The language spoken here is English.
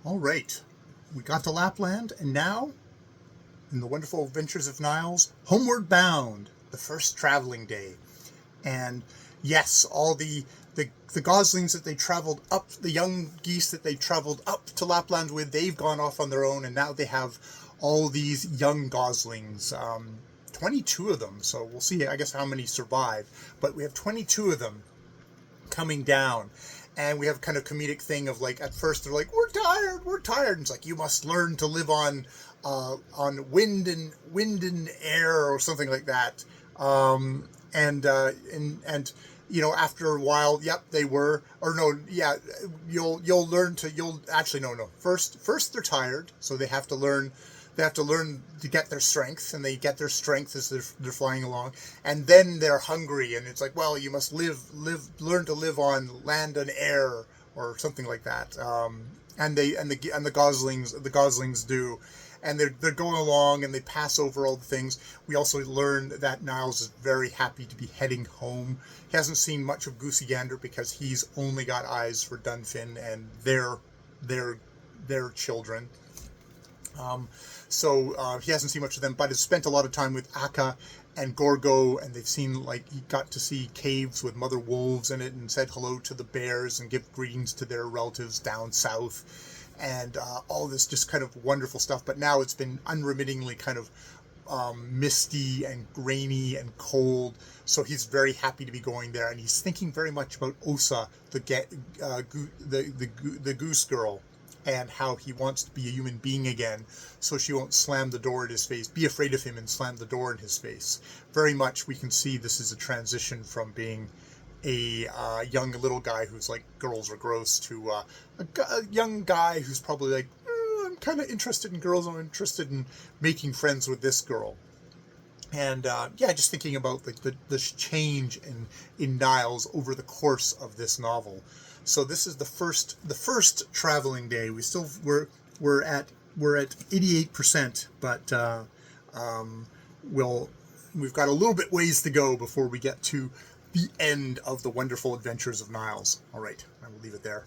All right, we got to Lapland, and now, in the Wonderful Adventures of Niles, homeward bound, the first traveling day. And yes, all the goslings that they traveled up, the young geese that they traveled up to Lapland with, they've gone off on their own, and now they have all these young goslings, 22 of them, so we'll see, I guess, how many survive, but we have 22 of them coming down. And we have kind of comedic thing of, like, at first they're like, we're tired. And it's like, you must learn to live on wind and air or something like that. And you know, after a while, yep, they were, or no, yeah, you'll actually, no. First they're tired, so they have to learn to get their strength, and they get their strength as they're flying along, and then they're hungry, and it's like, well, you must learn to live on land and air, or something like that. And the goslings do, and they're going along, and they pass over all the things. We also learn that Niles is very happy to be heading home. He hasn't seen much of Goosey Gander because he's only got eyes for Dunfin and their children. So he hasn't seen much of them, but has spent a lot of time with Akka and Gorgo, and they've seen, like, he got to see caves with mother wolves in it, and said hello to the bears and give greetings to their relatives down south, and all this just kind of wonderful stuff. But now it's been unremittingly kind of misty and rainy and cold, so he's very happy to be going there, and he's thinking very much about Osa, the goose girl, and how he wants to be a human being again, so she won't slam the door in his face, be afraid of him and slam the door in his face. Very much we can see this is a transition from being a young little guy who's like, girls are gross, to a young guy who's probably like, I'm kind of interested in girls, I'm interested in making friends with this girl. And yeah, just thinking about, like, the change in Niles over the course of this novel. So this is the first traveling day. We're at 88%, but we've got a little bit ways to go before we get to the end of the Wonderful Adventures of Niles. All right, I will leave it there.